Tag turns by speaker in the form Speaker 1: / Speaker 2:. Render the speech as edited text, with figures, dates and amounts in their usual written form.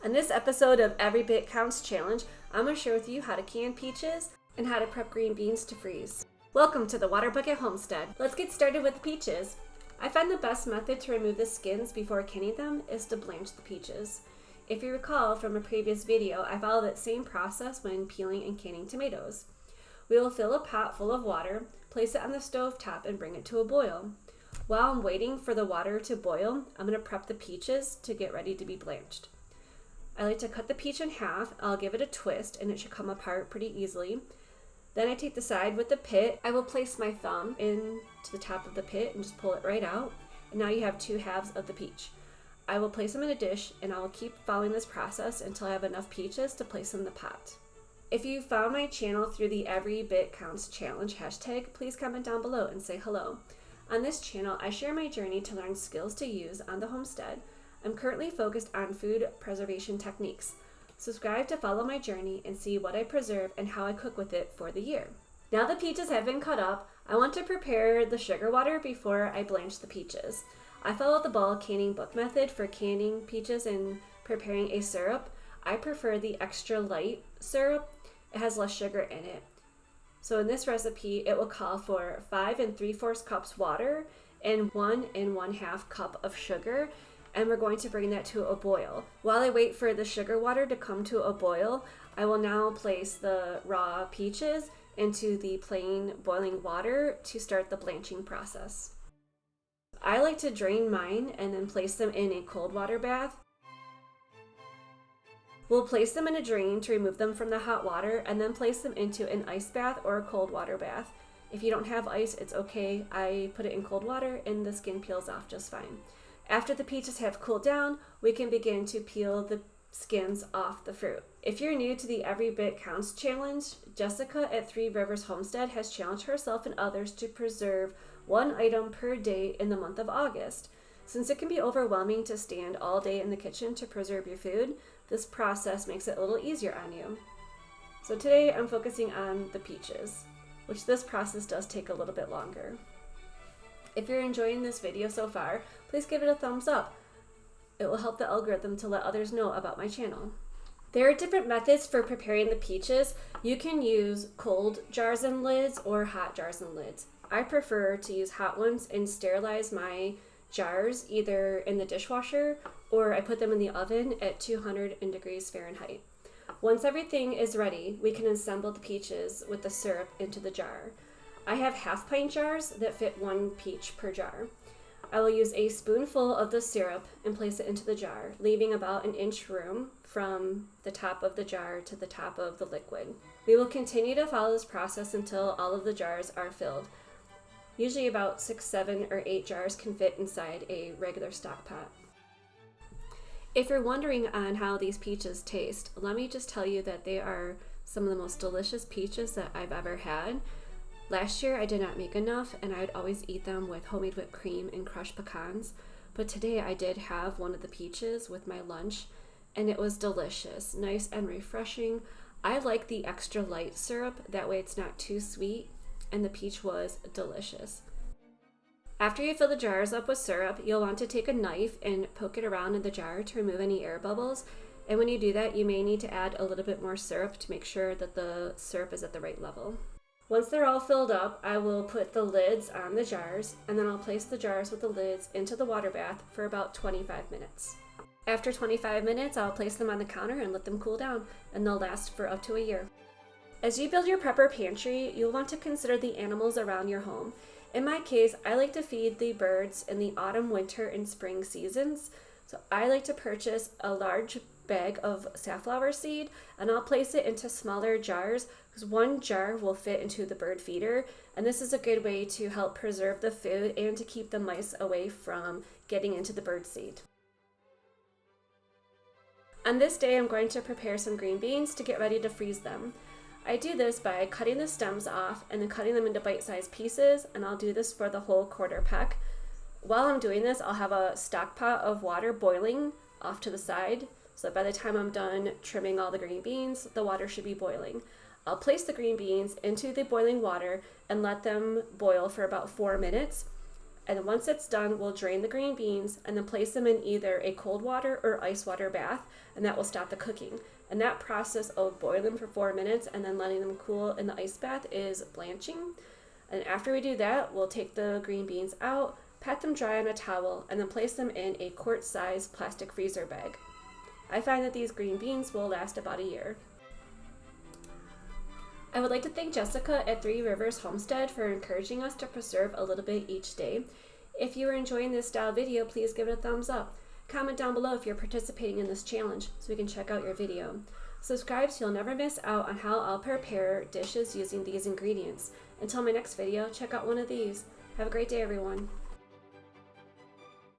Speaker 1: On this episode of Every Bit Counts Challenge, I'm going to share with you how to can peaches and how to prep green beans to freeze. Welcome to the Water Bucket Homestead. Let's get started with the peaches. I find the best method to remove the skins before canning them is to blanch the peaches. If you recall from a previous video, I follow that same process when peeling and canning tomatoes. We will fill a pot full of water, place it on the stove top, and bring it to a boil. While I'm waiting for the water to boil, I'm going to prep the peaches to get ready to be blanched. I like to cut the peach in half. I'll give it a twist and it should come apart pretty easily. Then I take the side with the pit. I will place my thumb into the top of the pit and just pull it right out. And now you have two halves of the peach. I will place them in a dish and I will keep following this process until I have enough peaches to place in the pot. If you found my channel through the Every Bit Counts Challenge hashtag, please comment down below and say hello. On this channel, I share my journey to learn skills to use on the homestead. I'm currently focused on food preservation techniques. Subscribe to follow my journey and see what I preserve and how I cook with it for the year. Now the peaches have been cut up, I want to prepare the sugar water before I blanch the peaches. I follow the bulk canning book method for canning peaches and preparing a syrup. I prefer the extra light syrup. It has less sugar in it. So in this recipe, it will call for 5 3/4 cups water and 1 1/2 cup of sugar. And we're going to bring that to a boil. While I wait for the sugar water to come to a boil, I will now place the raw peaches into the plain boiling water to start the blanching process. I like to drain mine and then place them in a cold water bath. We'll place them in a drain to remove them from the hot water and then place them into an ice bath or a cold water bath. If you don't have ice, it's okay. I put it in cold water and the skin peels off just fine. After the peaches have cooled down, we can begin to peel the skins off the fruit. If you're new to the Every Bit Counts Challenge, Jessica at Three Rivers Homestead has challenged herself and others to preserve one item per day in the month of August. Since it can be overwhelming to stand all day in the kitchen to preserve your food, this process makes it a little easier on you. So today I'm focusing on the peaches, which this process does take a little bit longer. If you're enjoying this video so far, please give it a thumbs up. It will help the algorithm to let others know about my channel. There are different methods for preparing the peaches. You can use cold jars and lids or hot jars and lids. I prefer to use hot ones and sterilize my jars either in the dishwasher or I put them in the oven at 200 degrees Fahrenheit. Once everything is ready, we can assemble the peaches with the syrup into the jar. I have half-pint jars that fit 1 peach per jar. I will use a spoonful of the syrup and place it into the jar, leaving about 1 inch room from the top of the jar to the top of the liquid. We will continue to follow this process until all of the jars are filled. Usually about 6, 7, or 8 jars can fit inside a regular stock pot. If you're wondering on how these peaches taste, let me just tell you that they are some of the most delicious peaches that I've ever had. Last year I did not make enough and I would always eat them with homemade whipped cream and crushed pecans, but today I did have one of the peaches with my lunch and it was delicious, nice and refreshing. I like the extra light syrup, that way it's not too sweet, and the peach was delicious. After you fill the jars up with syrup, you'll want to take a knife and poke it around in the jar to remove any air bubbles, and when you do that you may need to add a little bit more syrup to make sure that the syrup is at the right level. Once they're all filled up, I will put the lids on the jars, and then I'll place the jars with the lids into the water bath for about 25 minutes. After 25 minutes, I'll place them on the counter and let them cool down, and they'll last for up to a year. As you build your prepper pantry, you'll want to consider the animals around your home. In my case, I like to feed the birds in the autumn, winter, and spring seasons, so I like to purchase a large bag of safflower seed and I'll place it into smaller jars because 1 jar will fit into the bird feeder, and this is a good way to help preserve the food and to keep the mice away from getting into the bird seed. On this day I'm going to prepare some green beans to get ready to freeze them. I do this by cutting the stems off and then cutting them into bite-sized pieces, and I'll do this for the whole quarter peck. While I'm doing this, I'll have a stock pot of water boiling off to the side, so that by the time I'm done trimming all the green beans, the water should be boiling. I'll place the green beans into the boiling water and let them boil for about 4 minutes. And once it's done, we'll drain the green beans and then place them in either a cold water or ice water bath, and that will stop the cooking. And that process of boiling them for 4 minutes and then letting them cool in the ice bath is blanching. And after we do that, we'll take the green beans out, pat them dry on a towel, and then place them in a quart-sized plastic freezer bag. I find that these green beans will last about a year. I would like to thank Jessica at Three Rivers Homestead for encouraging us to preserve a little bit each day. If you are enjoying this style video, please give it a thumbs up. Comment down below if you're participating in this challenge so we can check out your video. Subscribe so you'll never miss out on how I'll prepare dishes using these ingredients. Until my next video, check out one of these. Have a great day, everyone.